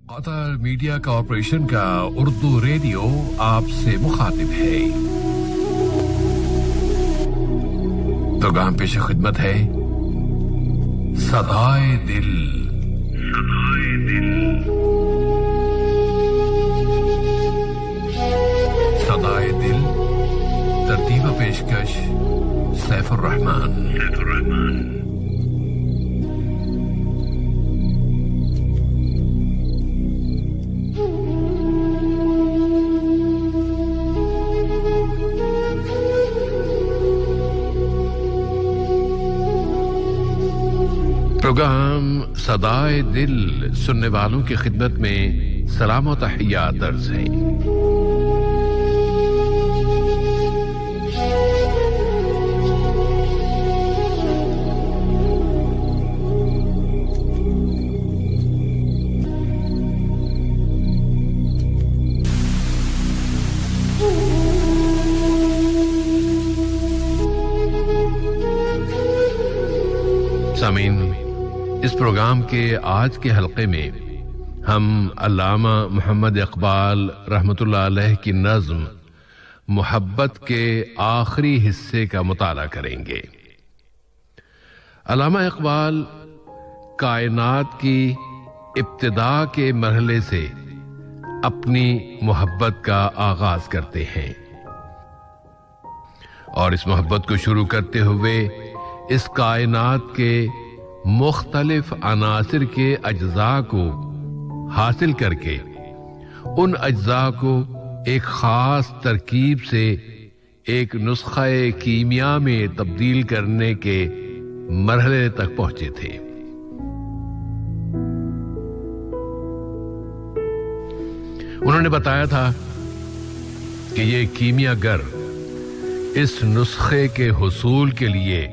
قطر media corporation کا Urdu radio آپ سے مخاطب ہے۔ پروگرام پیش خدمت ہے صدائے دل۔ صدائے دل ترتیب و پیشکش سیف الرحمان۔ پروگرام صدائے دل سننے والوں کی خدمت میں سلام و تحیات درج ہے۔ سامعین، اس پروگرام کے آج کے حلقے میں ہم علامہ محمد اقبال رحمۃ اللہ علیہ کی نظم محبت کے آخری حصے کا مطالعہ کریں گے۔ علامہ اقبال کائنات کی ابتدا کے مرحلے سے اپنی محبت کا آغاز کرتے ہیں اور اس محبت کو شروع کرتے ہوئے اس کائنات کے مختلف عناصر کے اجزاء کو حاصل کر کے ان اجزاء کو ایک خاص ترکیب سے ایک نسخہ کیمیا میں تبدیل کرنے کے مرحلے تک پہنچے تھے۔ انہوں نے بتایا تھا کہ یہ کیمیا گر اس نسخے کے حصول کے لیے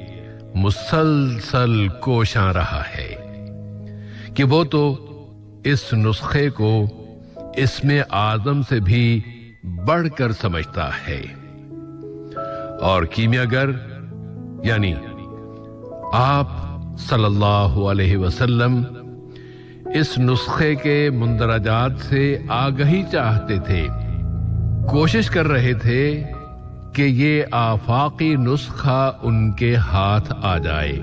مسلسل کوشاں رہا ہے کہ وہ تو اس نسخے کو اسم اعظم سے بھی بڑھ کر سمجھتا ہے، اور کیمیا گر یعنی آپ صلی اللہ علیہ وسلم اس نسخے کے مندرجات سے آگہی چاہتے تھے، کوشش کر رہے تھے کہ یہ آفاقی نسخہ ان کے ہاتھ آ جائے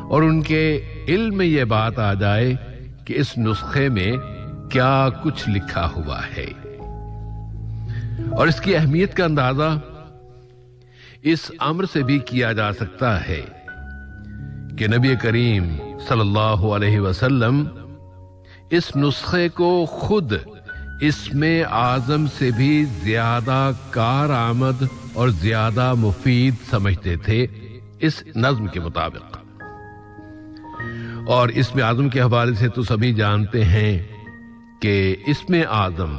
اور ان کے علم میں یہ بات آ جائے کہ اس نسخے میں کیا کچھ لکھا ہوا ہے۔ اور اس کی اہمیت کا اندازہ اس امر سے بھی کیا جا سکتا ہے کہ نبی کریم صلی اللہ علیہ وسلم اس نسخے کو خود اسم اعظم سے بھی زیادہ کارآمد اور زیادہ مفید سمجھتے تھے اس نظم کے مطابق۔ اور اسم اعظم کے حوالے سے تو سبھی جانتے ہیں کہ اسم اعظم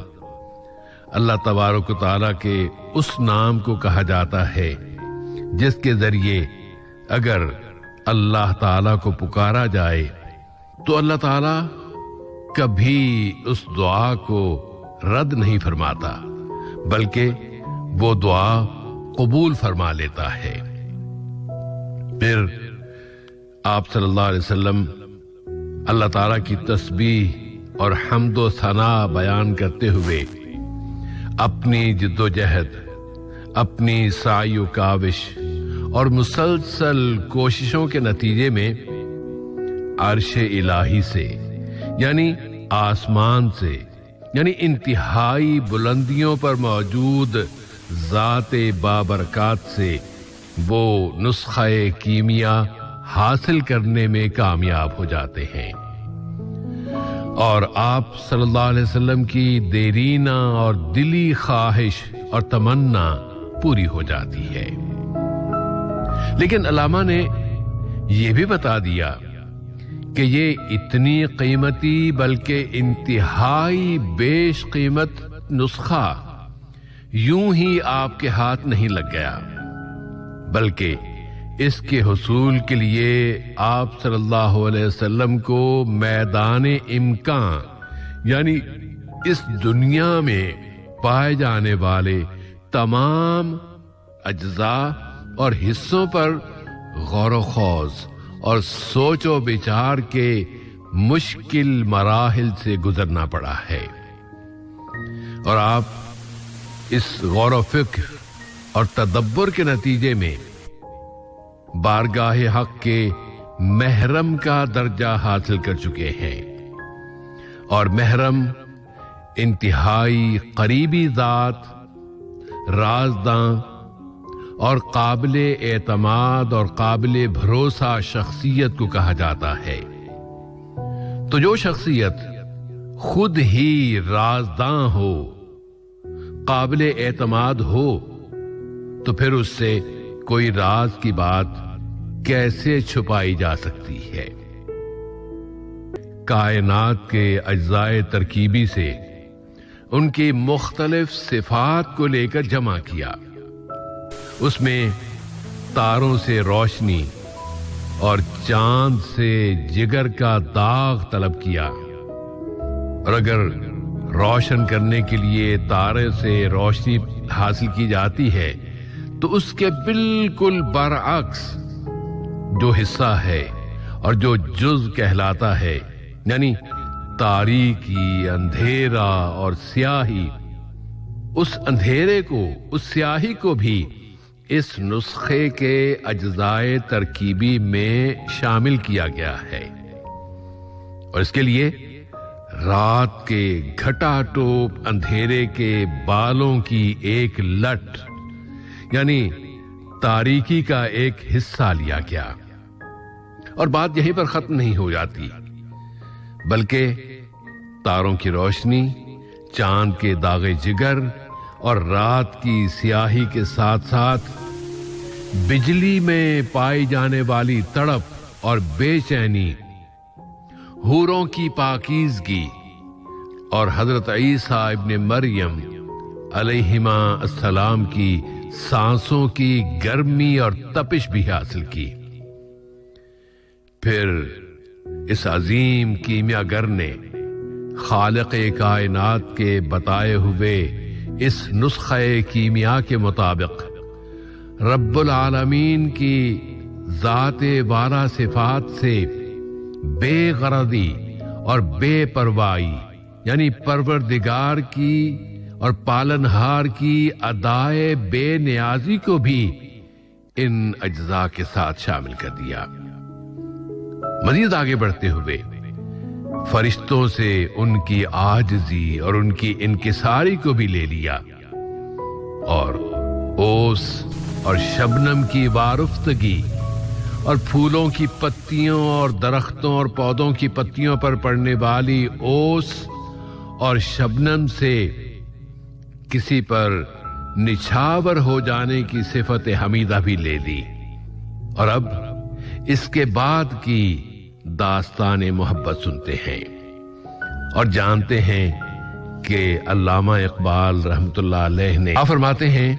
اللہ تبارک و تعالیٰ کے اس نام کو کہا جاتا ہے جس کے ذریعے اگر اللہ تعالیٰ کو پکارا جائے تو اللہ تعالیٰ کبھی اس دعا کو رد نہیں فرماتا، بلکہ وہ دعا قبول فرما لیتا ہے۔ پھر آپ صلی اللہ علیہ وسلم اللہ تعالیٰ کی تسبیح اور حمد و ثنا بیان کرتے ہوئے اپنی جد و جہد، اپنی سعی و کاوش اور مسلسل کوششوں کے نتیجے میں عرش الہی سے یعنی آسمان سے یعنی انتہائی بلندیوں پر موجود ذات بابرکات سے وہ نسخہ کیمیا حاصل کرنے میں کامیاب ہو جاتے ہیں، اور آپ صلی اللہ علیہ وسلم کی دیرینہ اور دلی خواہش اور تمنا پوری ہو جاتی ہے۔ لیکن علامہ نے یہ بھی بتا دیا کہ یہ اتنی قیمتی بلکہ انتہائی بیش قیمت نسخہ یوں ہی آپ کے ہاتھ نہیں لگ گیا، بلکہ اس کے حصول کے لیے آپ صلی اللہ علیہ وسلم کو میدان امکان یعنی اس دنیا میں پائے جانے والے تمام اجزاء اور حصوں پر غور و خوض اور سوچ و بچار کے مشکل مراحل سے گزرنا پڑا ہے، اور آپ اس غور و فکر اور تدبر کے نتیجے میں بارگاہ حق کے محرم کا درجہ حاصل کر چکے ہیں، اور محرم انتہائی قریبی ذات، رازداں اور قابل اعتماد اور قابل بھروسہ شخصیت کو کہا جاتا ہے۔ تو جو شخصیت خود ہی رازداں ہو، قابل اعتماد ہو، تو پھر اس سے کوئی راز کی بات کیسے چھپائی جا سکتی ہے؟ کائنات کے اجزاء ترکیبی سے ان کی مختلف صفات کو لے کر جمع کیا، اس میں تاروں سے روشنی اور چاند سے جگر کا داغ طلب کیا، اور اگر روشن کرنے کے لیے تارے سے روشنی حاصل کی جاتی ہے تو اس کے بالکل برعکس جو حصہ ہے اور جو جز کہلاتا ہے، یعنی تاریکی، اندھیرا اور سیاہی، اس اندھیرے کو، اس سیاہی کو بھی اس نسخے کے اجزاء ترکیبی میں شامل کیا گیا ہے، اور اس کے لیے رات کے گھٹا ٹوپ اندھیرے کے بالوں کی ایک لٹ، یعنی تاریکی کا ایک حصہ لیا گیا۔ اور بات یہیں پر ختم نہیں ہو جاتی، بلکہ تاروں کی روشنی، چاند کے داغ جگر اور رات کی سیاہی کے ساتھ ساتھ بجلی میں پائی جانے والی تڑپ اور بے چینی، حوروں کی پاکیزگی اور حضرت عیسیٰ ابن مریم علیہما السلام کی سانسوں کی گرمی اور تپش بھی حاصل کی۔ پھر اس عظیم کیمیا گر نے خالق کائنات کے بتائے ہوئے اس نسخہ کیمیا کے مطابق رب العالمین کی ذات والا صفات سے بے غرضی اور بے پروائی، یعنی پروردگار کی اور پالنہار کی ادائے بے نیازی کو بھی ان اجزاء کے ساتھ شامل کر دیا۔ مزید آگے بڑھتے ہوئے فرشتوں سے ان کی عاجزی اور ان کی انکساری کو بھی لے لیا، اور اوس اور شبنم کی وارفتگی اور پھولوں کی پتیوں اور درختوں اور پودوں کی پتیوں پر پڑنے والی اوس اور شبنم سے کسی پر نچھاور ہو جانے کی صفت حمیدہ بھی لے لی، اور اب اس کے بعد کی داستان محبت سنتے ہیں اور جانتے ہیں کہ علامہ اقبال رحمۃ اللہ علیہ نے فرماتے ہیں،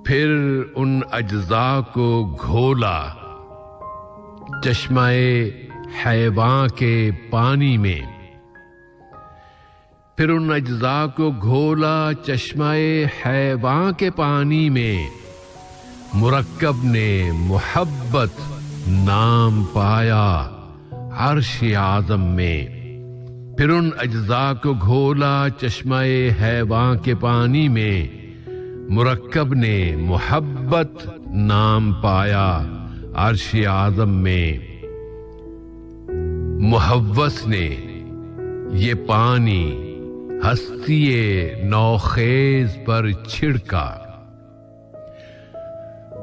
پھر ان اجزاء کو گھولا چشمہ حیواں کے پانی میں، پھر ان اجزاء کو گھولا چشمہ حیواں کے پانی میں، مرکب نے محبت نام پایا عرش اعظم میں۔ پھر ان اجزاء کو گھولا چشمہ حیواں کے پانی میں، مرکب نے محبت نام پایا عرش اعظم میں۔ محوس نے یہ پانی ہستی نوخیز پر چھڑکا،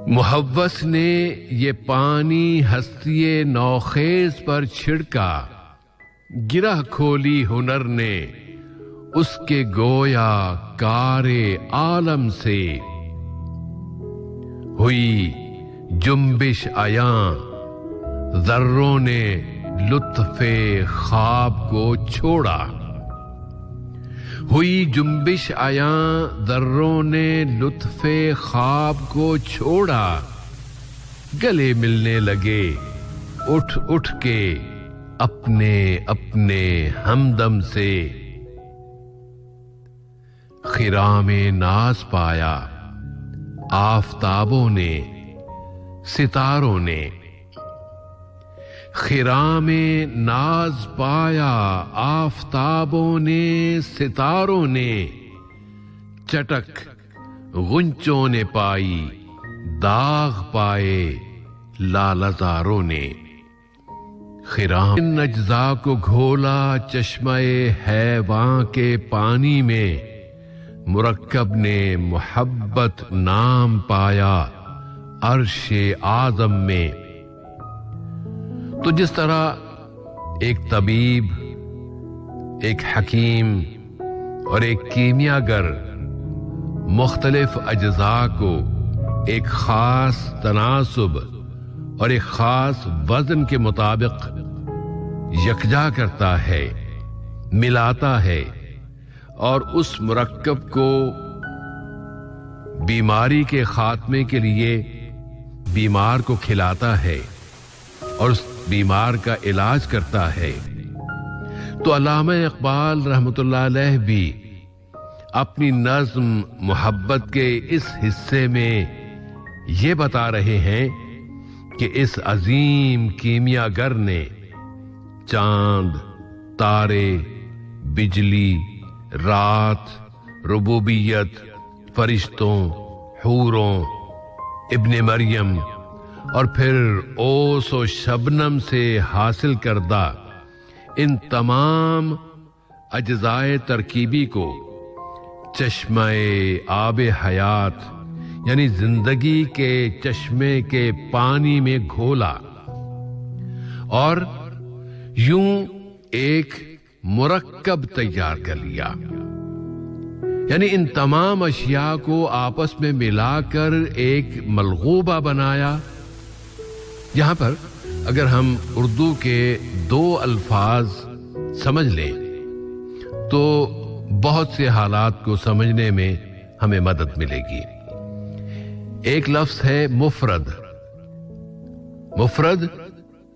محوس نے یہ پانی ہستی نوخیز پر چھڑکا، گرہ کھولی ہنر نے اس کے گویا کار عالم سے، ہوئی جنبش عیاں ذروں نے لطف خواب کو چھوڑا، ہوئی جنبش عیاں ذروں نے لطف خواب کو چھوڑا، گلے ملنے لگے اٹھ اٹھ کے اپنے اپنے ہمدم سے، خرام ناز پایا آفتابوں نے ستاروں نے، خرام ناز پایا آفتابوں نے ستاروں نے، چٹک غنچوں نے پائی داغ پائے لالزاروں نے۔ خرام اجزا کو گھولا چشمہ حیواں کے پانی میں، مرکب نے محبت نام پایا عرش اعظم میں۔ تو جس طرح ایک طبیب، ایک حکیم اور ایک کیمیاگر مختلف اجزاء کو ایک خاص تناسب اور ایک خاص وزن کے مطابق یکجا کرتا ہے، ملاتا ہے، اور اس مرکب کو بیماری کے خاتمے کے لیے بیمار کو کھلاتا ہے اور اس بیمار کا علاج کرتا ہے، تو علامہ اقبال رحمۃ اللہ علیہ بھی اپنی نظم محبت کے اس حصے میں یہ بتا رہے ہیں کہ اس عظیم کیمیاگر نے چاند، تارے، بجلی، رات، ربوبیت، فرشتوں، حوروں، ابن مریم اور پھر اوس و شبنم سے حاصل کردہ ان تمام اجزائے ترکیبی کو چشمہ آب حیات یعنی زندگی کے چشمے کے پانی میں گھولا اور یوں ایک مرکب تیار کر لیا، یعنی ان تمام اشیاء کو آپس میں ملا کر ایک ملغوبہ بنایا۔ یہاں پر اگر ہم اردو کے دو الفاظ سمجھ لیں تو بہت سے حالات کو سمجھنے میں ہمیں مدد ملے گی۔ ایک لفظ ہے مفرد۔ مفرد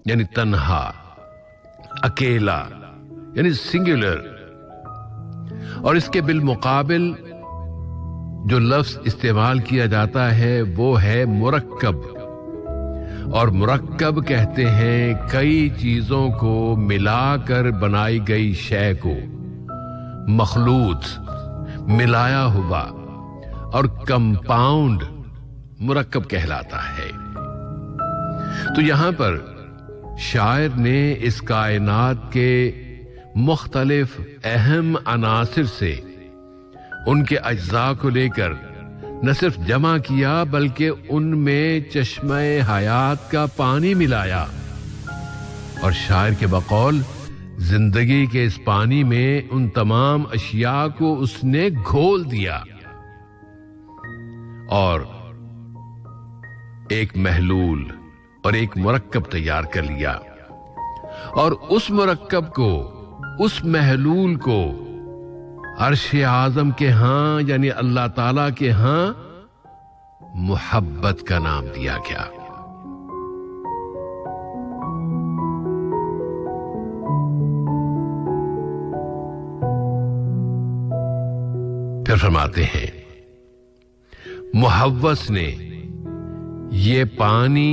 یعنی تنہا، اکیلا، یعنی سنگولر، اور اس کے بالمقابل جو لفظ استعمال کیا جاتا ہے وہ ہے مرکب، اور مرکب کہتے ہیں کئی چیزوں کو ملا کر بنائی گئی شے کو، مخلوط، ملایا ہوا، اور کمپاؤنڈ مرکب کہلاتا ہے۔ تو یہاں پر شاعر نے اس کائنات کے مختلف اہم عناصر سے ان کے اجزاء کو لے کر نہ صرف جمع کیا بلکہ ان میں چشمہ حیات کا پانی ملایا، اور شاعر کے بقول زندگی کے اس پانی میں ان تمام اشیاء کو اس نے گھول دیا اور ایک محلول اور ایک مرکب تیار کر لیا، اور اس مرکب کو، اس محلول کو عرش اعظم کے ہاں یعنی اللہ تعالی کے ہاں محبت کا نام دیا گیا۔ پھر فرماتے ہیں محوس نے یہ پانی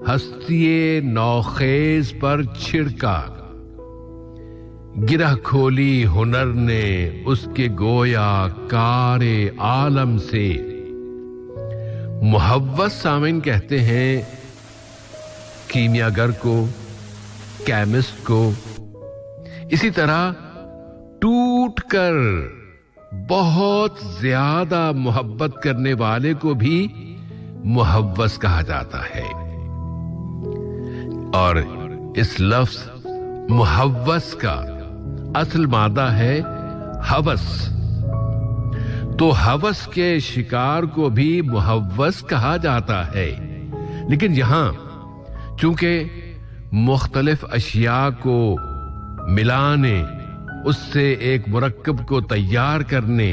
ہستی نوخیز پر چھڑکا، گرہ کھولی ہنر نے اس کے گویا کار عالم سے۔ محوس سامعین کہتے ہیں کیمیاگر کو، کیمسٹ کو، اسی طرح ٹوٹ کر بہت زیادہ محبت کرنے والے کو بھی محوس کہا جاتا ہے، اور اس لفظ محوس کا اصل مادہ ہے ہوس، تو ہوس کے شکار کو بھی محوس کہا جاتا ہے، لیکن یہاں چونکہ مختلف اشیاء کو ملانے، اس سے ایک مرکب کو تیار کرنے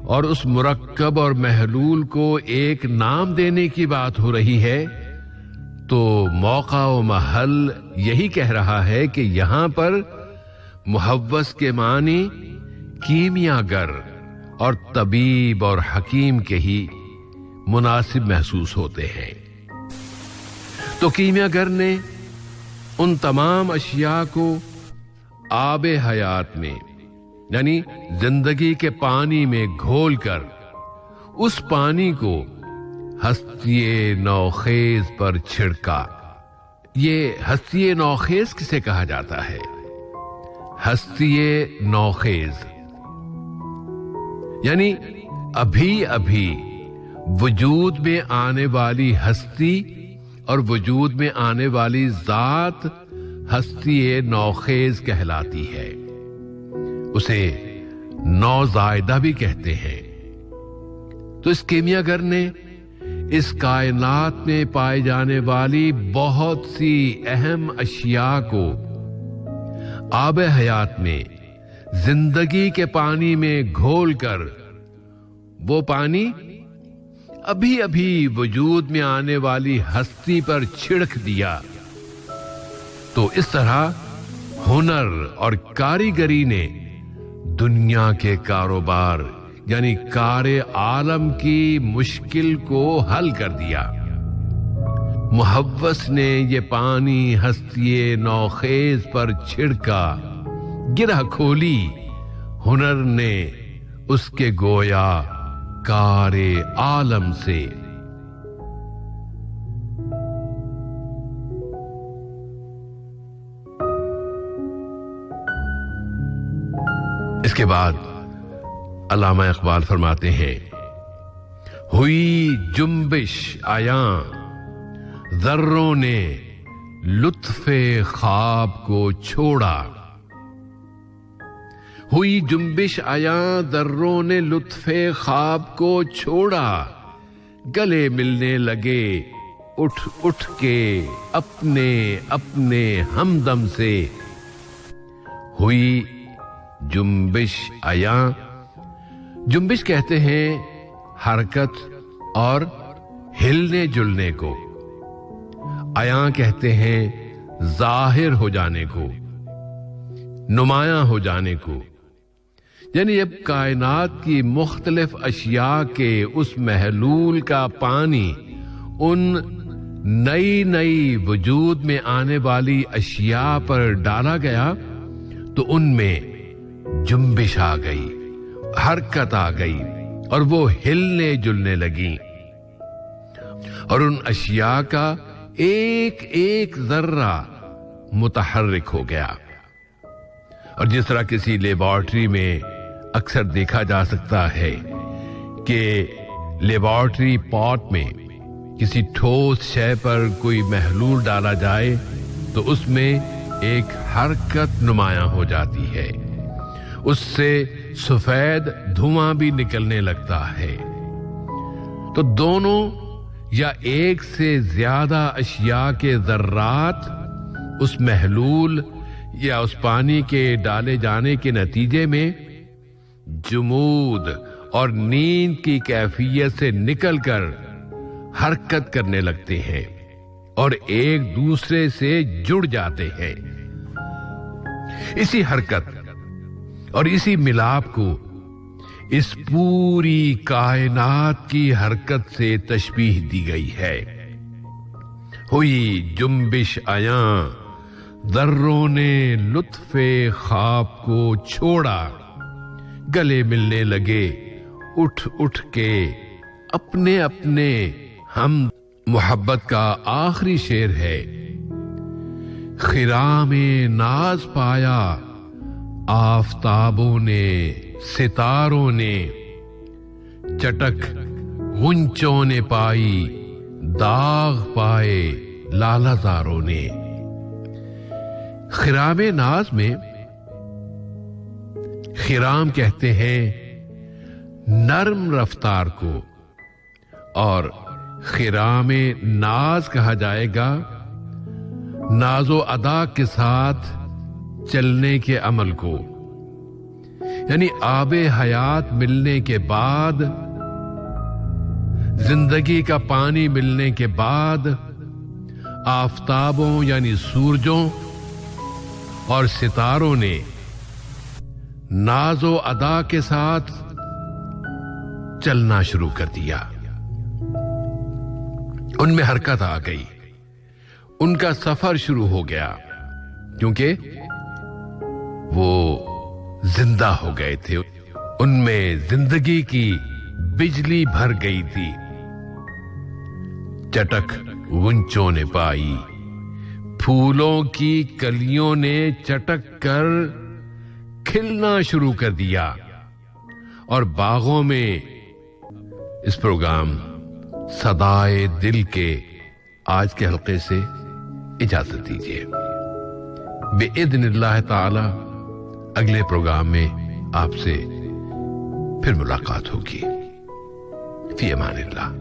اور اس مرکب اور محلول کو ایک نام دینے کی بات ہو رہی ہے، تو موقع و محل یہی کہہ رہا ہے کہ یہاں پر محوس کے معنی کیمیاگر اور طبیب اور حکیم کے ہی مناسب محسوس ہوتے ہیں۔ تو کیمیاگر نے ان تمام اشیاء کو آب حیات میں یعنی زندگی کے پانی میں گھول کر اس پانی کو ہستی نوخیز پر چھڑکا. یہ ہستی نوخیز کسے کہا جاتا ہے؟ ہستی نوخیز یعنی ابھی ابھی وجود میں آنے والی ہستی اور وجود میں آنے والی ذات ہستی نوخیز کہلاتی ہے. اسے نوزائیدہ بھی کہتے ہیں. تو اس کیمیا گر نے اس کائنات میں پائی جانے والی بہت سی اہم اشیاء کو آب حیات میں زندگی کے پانی میں گھول کر وہ پانی ابھی ابھی وجود میں آنے والی ہستی پر چھڑک دیا. تو اس طرح ہنر اور کاریگری نے دنیا کے کاروبار یعنی کار عالم کی مشکل کو حل کر دیا. محوس نے یہ پانی ہستی نوخیز پر چھڑکا، گرہ کھولی، ہنر نے اس کے گویا کار عالم سے. اس کے بعد علامہ اقبال فرماتے ہیں، ہوئی جنبش آیاں ذروں نے لطف خواب کو چھوڑا. ہوئی جنبش آیاں ذروں نے لطف خواب کو چھوڑا، گلے ملنے لگے اٹھ اٹھ کے اپنے اپنے ہمدم سے. ہوئی جنبش آیاں، جنبش کہتے ہیں حرکت اور ہلنے جلنے کو، آیاں کہتے ہیں ظاہر ہو جانے کو، نمایاں ہو جانے کو. یعنی اب کائنات کی مختلف اشیاء کے اس محلول کا پانی ان نئی نئی وجود میں آنے والی اشیاء پر ڈالا گیا تو ان میں جنبش آ گئی، حرکت آ گئی اور وہ ہلنے جلنے لگیں، اور ان اشیاء کا ایک ایک ذرہ متحرک ہو گیا. اور جس طرح کسی لیبارٹری میں اکثر دیکھا جا سکتا ہے کہ لیبارٹری پاٹ میں کسی ٹھوس شے پر کوئی محلول ڈالا جائے تو اس میں ایک حرکت نمایاں ہو جاتی ہے، اس سے سفید دھواں بھی نکلنے لگتا ہے. تو دونوں یا ایک سے زیادہ اشیاء کے ذرات اس محلول یا اس پانی کے ڈالے جانے کے نتیجے میں جمود اور نیند کی کیفیت سے نکل کر حرکت کرنے لگتے ہیں اور ایک دوسرے سے جڑ جاتے ہیں. اسی حرکت اور اسی ملاپ کو اس پوری کائنات کی حرکت سے تشبیہ دی گئی ہے. ہوئی جنبش آیاں ذروں نے لطف خواب کو چھوڑا، گلے ملنے لگے اٹھ اٹھ کے اپنے اپنے ہم. محبت کا آخری شعر ہے، خرام ناز پایا آفتابوں نے ستاروں نے، چٹک غنچوں نے پائی داغ پائے لالا زاروں نے. خرام ناز میں خرام کہتے ہیں نرم رفتار کو، اور خرام ناز کہا جائے گا ناز و ادا کے ساتھ چلنے کے عمل کو. یعنی آب حیات ملنے کے بعد، زندگی کا پانی ملنے کے بعد، آفتابوں یعنی سورجوں اور ستاروں نے ناز و ادا کے ساتھ چلنا شروع کر دیا. ان میں حرکت آ گئی، ان کا سفر شروع ہو گیا. کیونکہ وہ زندہ ہو گئے تھے، ان میں زندگی کی بجلی بھر گئی تھی۔ چٹک غنچوں نے پائی، پھولوں کی کلیوں نے چٹک کر کھلنا شروع کر دیا، اور باغوں میں اس پروگرام صدائے دل کے آج کے حلقے سے اجازت دیجیے۔ بِإِذْنِ اللہ تعالی اگلے پروگرام میں آپ سے پھر ملاقات ہوگی۔ فی امان اللہ۔